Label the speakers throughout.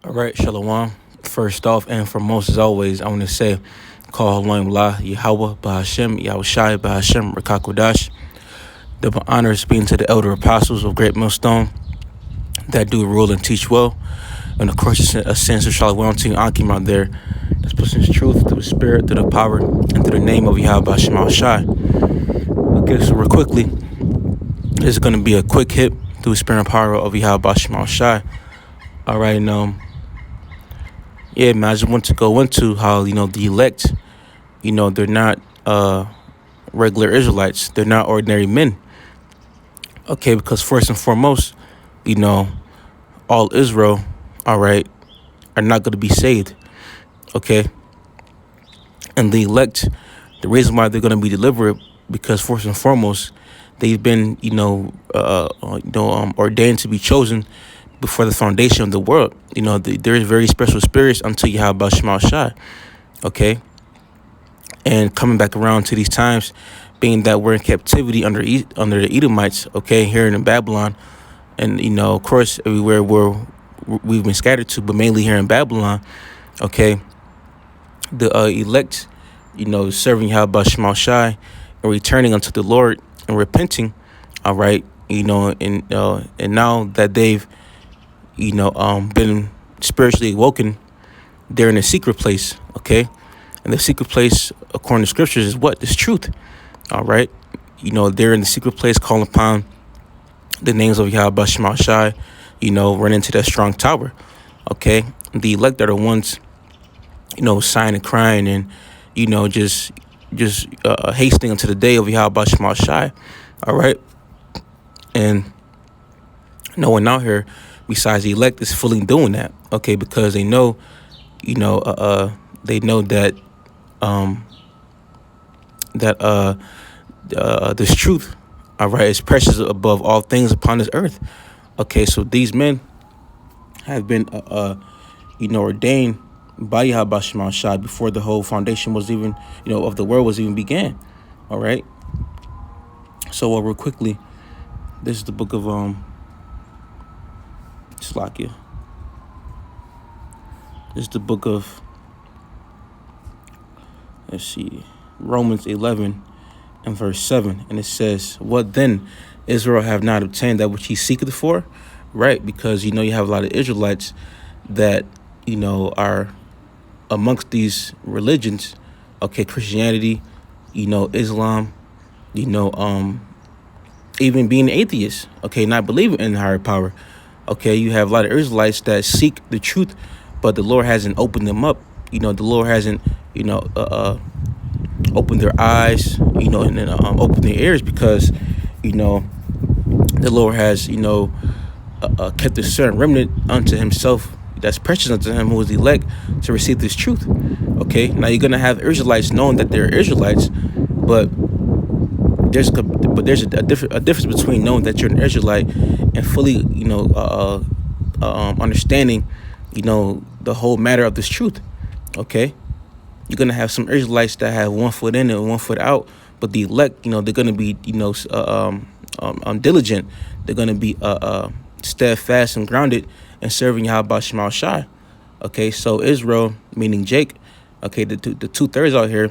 Speaker 1: All right, Shalom. First off and foremost, as always, I want to say, Call Halim La, Yahweh, Bahashem, Yahushai, Bahashem, Rakakwadash. Double honors being to the elder apostles of Great Millstone that do rule and teach well. And of course, a sense of Shalom to Akim out there that's pushing his truth through the spirit, through the power, and through the name of Yahweh Bahashem Yahushai. Okay, so real quickly, this is going to be a quick hit through the spirit and power of Yahweh Bahashem Yahushai. All right, yeah, man, I just want to go into how, the elect, they're not regular Israelites. They're not ordinary men. Okay, because first and foremost, all Israel, all right, are not going to be saved. Okay. And the elect, the reason why they're going to be delivered, because first and foremost, they've been, ordained to be chosen before the foundation of the world. There is very special spirits unto Yahweh Shema Shai. Okay. And coming back around to these times, being that we're in captivity under the Edomites, okay, here in Babylon, and, of course, everywhere we've been scattered to, but mainly here in Babylon, okay, the elect, serving Yahweh Shema Shai and returning unto the Lord and repenting, all right, and now that they've been spiritually awoken, they're in a secret place, okay? And the secret place, according to scriptures, is what? This truth, all right? They're in the secret place calling upon the names of Yahweh Shema Shai, run into that strong tower, okay? The elect are the ones, sighing and crying and, just hastening into the day of Yahweh Shema Shai, all right? And no one out here besides the elect is fully doing that, okay, because they know, they know that, this truth, all right, is precious above all things upon this earth, okay. So these men have been, ordained by Yahweh Shema Shai before the whole foundation was even, of the world was even began, all right. So real quickly, this is the book of Slakia. This is the book of, Romans 11 and verse 7. And it says, what then? Israel have not obtained that which he seeketh for? Right, because, you have a lot of Israelites that, are amongst these religions, okay, Christianity, Islam, even being atheists, okay, not believing in higher power. Okay, you have a lot of Israelites that seek the truth, but the Lord hasn't opened them up. The Lord hasn't, opened their eyes, and opened their ears, because, the Lord has, kept a certain remnant unto himself that's precious unto him, who is the elect, to receive this truth. Okay, now you're gonna have Israelites knowing that they're Israelites, but there's a difference between knowing that you're an Israelite and fully, understanding, the whole matter of this truth. Okay, you're gonna have some Israelites that have 1 foot in and 1 foot out, but the elect, they're gonna be, diligent. They're gonna be steadfast and grounded and serving Yahweh Shema Shai. Okay, so Israel, meaning Jake, okay, the 2/3 out here,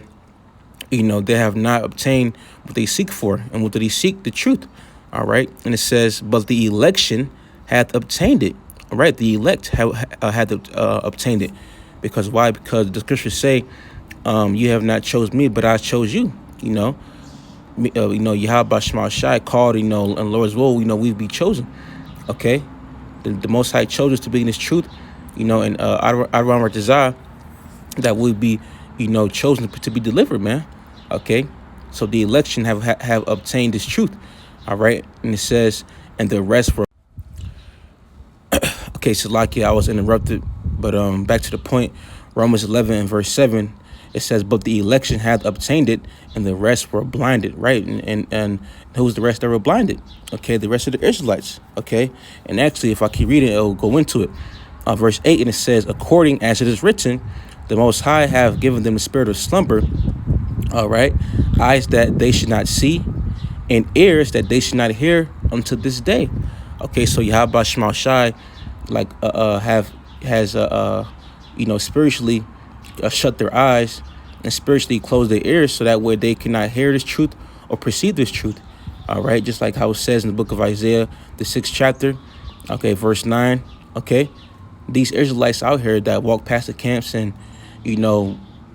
Speaker 1: they have not obtained what they seek for. And what do they seek? The truth. All right. And it says, but the election hath obtained it. All right. The elect had obtained it. Because why? Because the scriptures say, you have not chose me, but I chose you. Yahweh Shema Shai called, and Lord's will, we'd be chosen. Okay. The Most High chose us to be in this truth, and Aram Ratazah, that would be, chosen to be delivered, man. Okay, so the election have obtained this truth, all right, and it says, and the rest were okay. So like, I was interrupted, but back to the point. Romans 11 and verse 7, it says, but the election hath obtained it, and the rest were blinded, right? And who's the rest that were blinded? Okay, the rest of the Israelites. Okay, and actually, if I keep reading, it'll go into it. Verse 8, and it says, according as it is written, the Most High have given them the spirit of slumber. All right, eyes that they should not see, and ears that they should not hear unto this day. Okay, so Yahweh Shema Shai, like have spiritually shut their eyes and spiritually close their ears, so that way they cannot hear this truth or perceive this truth. All right, just like how it says in the book of Isaiah, the 6th chapter, okay, verse 9. Okay, these Israelites out here that walk past the camps and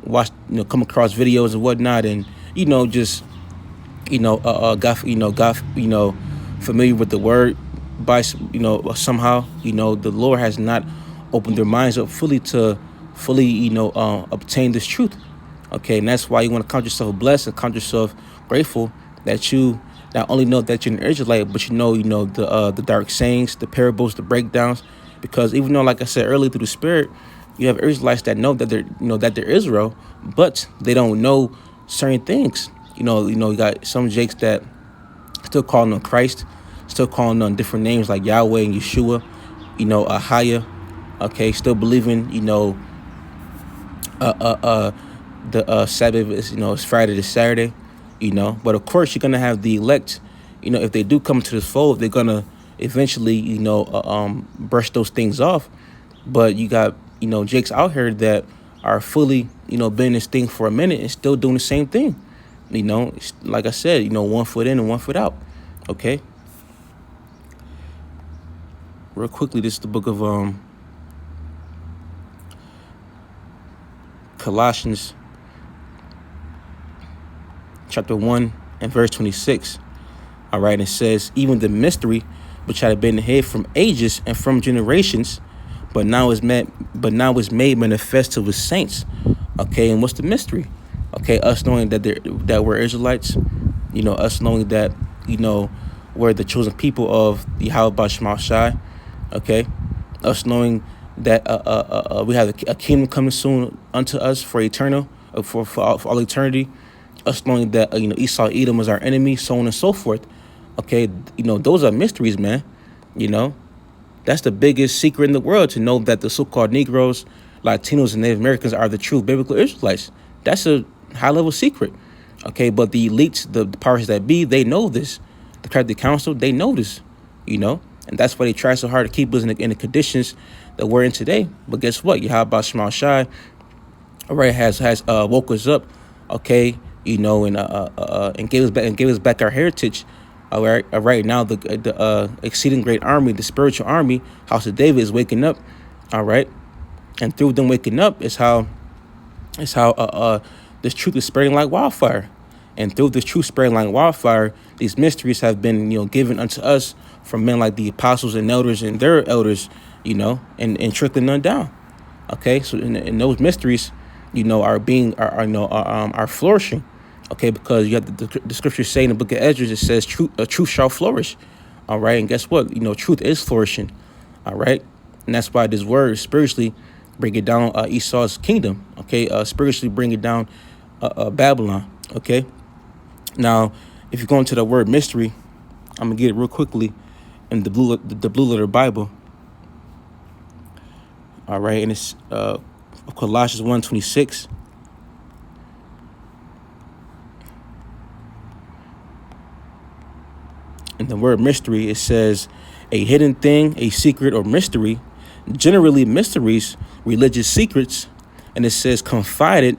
Speaker 1: watch, come across videos and whatnot, and just got familiar with the word by somehow. The Lord has not opened their minds up fully to obtain this truth. Okay, and that's why you want to count yourself blessed and count yourself grateful that you not only know that you're an Israelite, but the dark sayings, the parables, the breakdowns. Because even though, like I said earlier, through the Spirit, you have Israelites that know that they're Israel, but they don't know certain things. You got some Jakes that still calling on Christ, still calling on different names like Yahweh and Yeshua, Ahaya. Okay, still believing, the Sabbath is Friday to Saturday, But of course, you're gonna have the elect, if they do come to this fold, they're gonna eventually, brush those things off. But you got, Jakes out here that are fully, been in this thing for a minute and still doing the same thing. Like I said, 1 foot in and 1 foot out. Okay. Real quickly, this is the book of Colossians, chapter 1 and verse 26. All right, it says, even the mystery which had been hid from ages and from generations, but now is made manifest to his saints. Okay, and what's the mystery? Okay, us knowing that we're Israelites, us knowing that we're the chosen people of Yahweh Shema Shai. Okay, us knowing that we have a kingdom coming soon unto us for eternal, for all eternity. Us knowing that Esau, Edom is our enemy, so on and so forth. Okay, those are mysteries, man. That's the biggest secret in the world, to know that the so-called Negroes, Latinos, and Native Americans are the true biblical Israelites. That's a high-level secret. Okay, but the elites, the powers that be, they know this. The Crafty Council, they know this. And that's why they try so hard to keep us in the conditions that we're in today. But guess what? Yahweh Shema Shai, all right, has woke us up, okay, and gave us back our heritage. All right. Now the exceeding great army, the spiritual army, House of David, is waking up. All right, and through them waking up is how this truth is spreading like wildfire, and through this truth spreading like wildfire, these mysteries have been given unto us from men like the apostles and elders and their elders, and trickling them down. Okay, so in those mysteries, are flourishing. Okay, because you have the scriptures say in the book of Esdras, it says truth shall flourish. All right, and guess what? Truth is flourishing. All right, and that's why this word spiritually bring it down Esau's kingdom. Okay, spiritually bring it down Babylon. Okay, now if you go into the word mystery, I'm gonna get it real quickly in the blue letter Bible. All right, and it's Colossians 1:26. In the word mystery, it says a hidden thing, a secret, or mystery, generally mysteries, religious secrets, and it says confided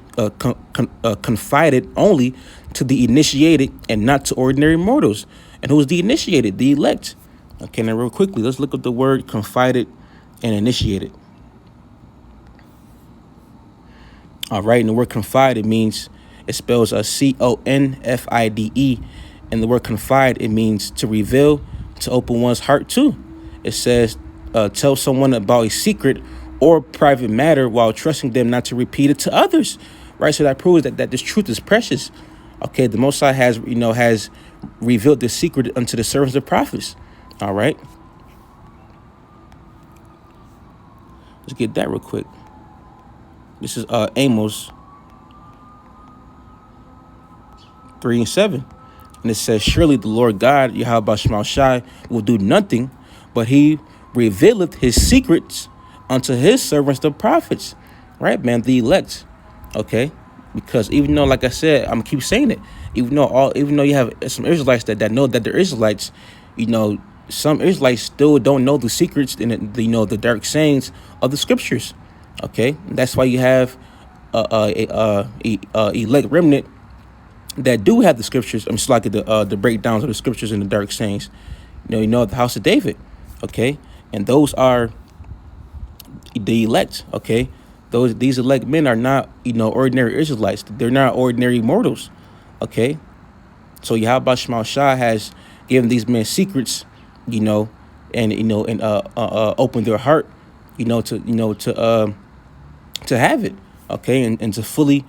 Speaker 1: only to the initiated and not to ordinary mortals. And who's the initiated? The elect. Okay, now real quickly, let's look up the word confided and initiated. All right, and the word confided means, it spells CONFIDE. And the word confide, it means to reveal, to open one's heart to. It says, tell someone about a secret or private matter while trusting them not to repeat it to others. Right? So that proves that this truth is precious. Okay, the Most High has revealed this secret unto the servants of prophets. All right. Let's get that real quick. This is Amos 3:7. And it says, surely the Lord God, Yahweh Shema Shai, will do nothing, but he revealeth his secrets unto his servants, the prophets. Right, man, the elect. Okay, because even though, like I said, I'm gonna keep saying it, even though you have some Israelites that know that they're Israelites, some Israelites still don't know the secrets and the dark sayings of the scriptures. Okay, that's why you have a elect remnant that do have the scriptures. I'm just like the breakdowns of the scriptures and the dark sayings. The house of David. Okay, and those are the elect. Okay, these elect men are not ordinary Israelites. They're not ordinary mortals. Okay, so Yahweh Shema Shah has given these men secrets, and open their heart, to have it, okay, and to fully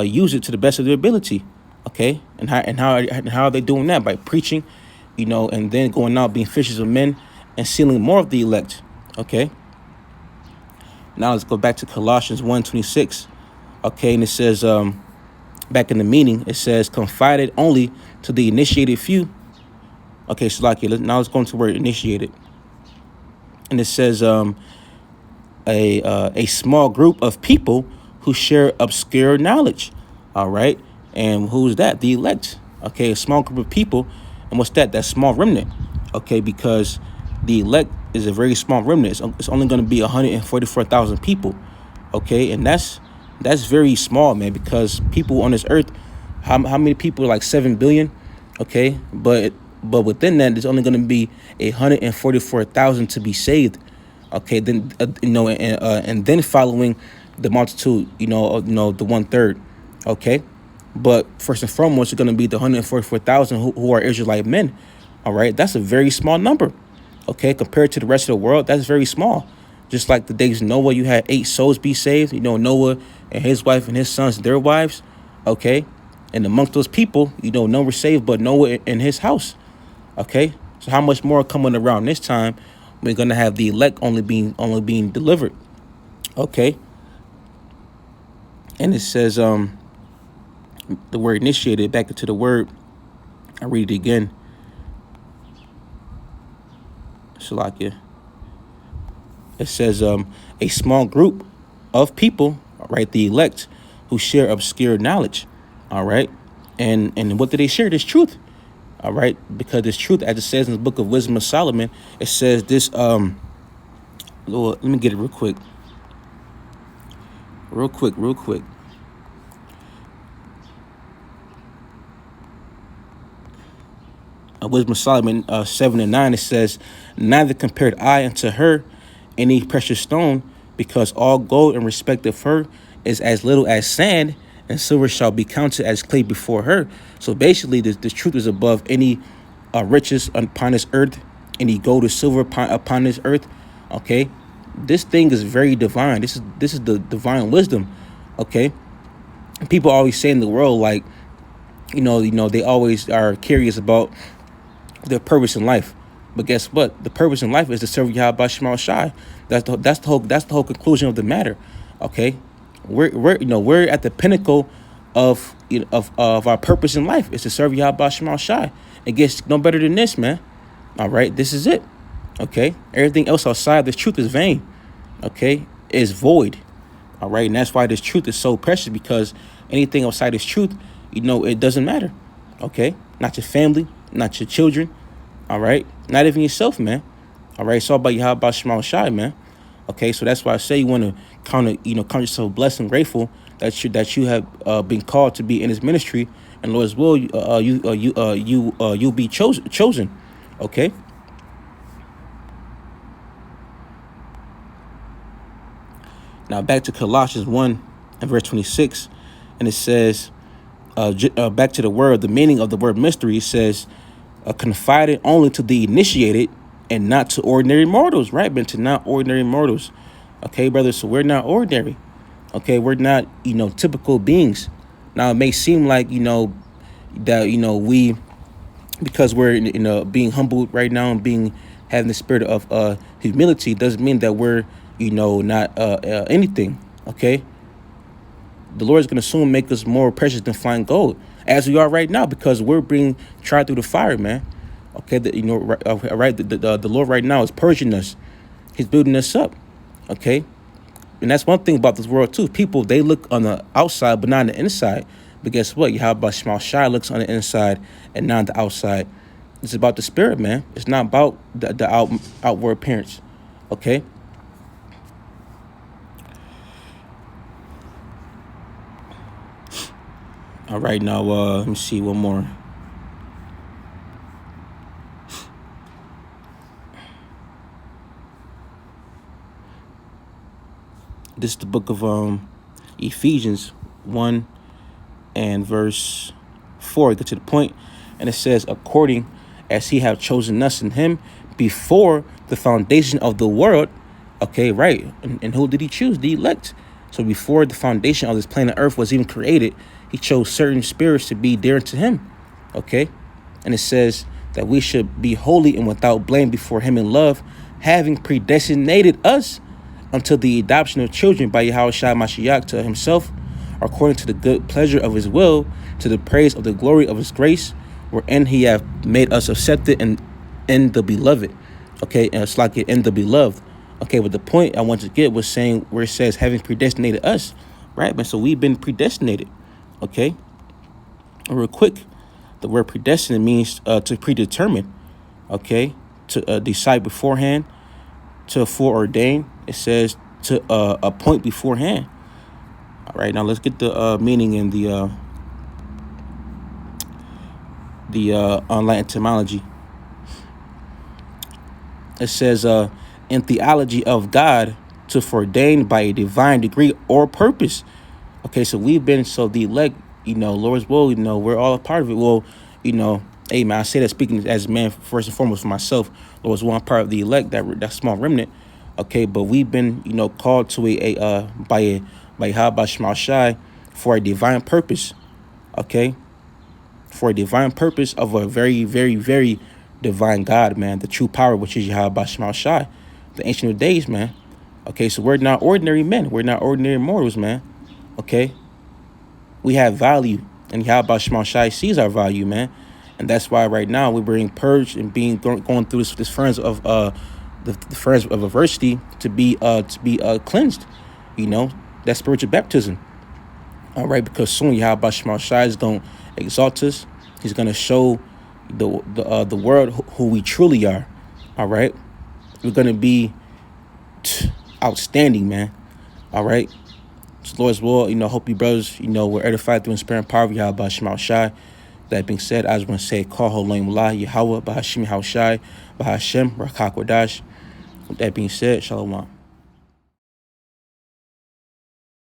Speaker 1: use it to the best of their ability, okay, and how are they doing that? By preaching, and then going out being fishers of men and sealing more of the elect, okay. Now let's go back to Colossians 1:26, okay, and it says, back in the meaning, it says, confided only to the initiated few. Okay, Salakia, now let's go into the word initiated. And it says, a small group of people who share obscure knowledge. All right. And who's that? The elect. Okay, a small group of people. And what's that? That small remnant. Okay, because the elect is a very small remnant. It's only going to be 144,000 people. Okay, and that's very small, man, because people on this earth, how many people? Like 7 billion. Okay, but within that, there's only going to be 144,000 to be saved. Okay, then and then following the multitude, the 1/3. Okay, but first and foremost, it's going to be the 144,000 who are Israelite men. All right, that's a very small number. Okay, compared to the rest of the world, that's very small. Just like the days of Noah, you had 8 souls be saved. Noah and his wife and his sons, their wives. Okay, and amongst those people, none were saved but Noah and his house. Okay, so how much more coming around this time? We're gonna have the elect only being delivered. Okay, and it says the word initiated. Back into the word, I read it again. Shalakia. It says a small group of people, right? The elect who share obscure knowledge. All right, and what do they share? This truth. All right, because this truth, as it says in the book of Wisdom of Solomon, it says this. Lord, let me get it real quick. Wisdom of Solomon 7:9. It says, neither compared I unto her any precious stone, because all gold in respect of her is as little as sand, and silver shall be counted as clay before her. So basically, this truth is above any riches upon this earth, any gold or silver upon this earth. Okay, this thing is very divine. This is the divine wisdom. Okay, and people always say in the world, like, they always are curious about their purpose in life. But guess what? The purpose in life is to serve Yahweh Shema Shai. That's the whole conclusion of the matter. Okay, we're at the pinnacle of our purpose in life is to serve Yahweh Shema Shai. It gets no better than this, man. All right, this is it. Okay, everything else outside this truth is vain. Okay, is void. All right, and that's why this truth is so precious, because anything outside this truth, it doesn't matter. Okay, not your family, not your children. All right, not even yourself, man. All right, it's all about Yahweh Shema Shai, man. Okay, so that's why I say you want to count yourself blessed and grateful that you have been called to be in His ministry, and Lord's will, you'll be chosen. Okay. Now back to Colossians 1 and verse 26, and it says, back to the word, the meaning of the word mystery. It says, confided only to the initiated and not to ordinary mortals, right? But to not ordinary mortals. Okay, brothers, so we're not ordinary. Okay, we're not, typical beings. Now, it may seem like, that, we, because we're, being humbled right now and having the spirit of humility, doesn't mean that we're, not anything. Okay, the Lord is going to soon make us more precious than fine gold, as we are right now, because we're being tried through the fire, man. Okay, right. The Lord right now is purging us. He's building us up. Okay, and that's one thing about this world too. People, they look on the outside, but not on the inside. But guess what? Yahweh Shema Shai looks on the inside and not on the outside. It's about the spirit, man. It's not about the outward appearance. Okay. All right, now let me see one more. This is the book of Ephesians 1 and verse 4. Get to the point, and it says, according as he have chosen us in him before the foundation of the world. Okay, right. And who did he choose? The elect. So before the foundation of this planet Earth was even created, he chose certain spirits to be dear to him. Okay. And it says that we should be holy and without blame before him in love, having predestinated us until the adoption of children by Yahushua Mashiach to himself, according to the good pleasure of his will, to the praise of the glory of his grace, wherein he hath made us accepted in the beloved. Okay, and it's like in the beloved. Okay, but the point I want to get was saying where it says having predestinated us, right? But so we've been predestinated. Okay, and real quick, the word predestinate means to predetermine. Okay, to decide beforehand, to foreordain. It says to appoint beforehand. All right, now let's get the meaning in the online etymology. It says in theology of God, to foreordain by a divine degree or purpose. Okay, so we've been, so the elect, Lord's will, we're all a part of it. Well, hey man, I say that speaking as a man first and foremost for myself. Lord's one part of the elect, that small remnant. Okay, but we've been, called to by Yahweh Shema Shai for a divine purpose. Okay, for a divine purpose of a very, very, very divine God, man. The true power, which is Yahweh Shema Shai, the Ancient of Days, man. Okay, so we're not ordinary men. We're not ordinary mortals, man. Okay, we have value, and Yahweh Shema Shai sees our value, man. And that's why right now we're being purged and going through this furnace of the furnace of adversity to be cleansed. That spiritual baptism. All right, because soon Yahweh Shema Shai is going to exalt us. He's going to show the world who we truly are. All right, we're going to be outstanding, man. All right, so Lord's will. Hope you brothers, were edified through inspiring power of Yahweh Shema Shai. That being said, I just want to say, call Holoim La Yahweh Bahashim Haushai Bahashem Rakak Wadash. With that being said, Shalom.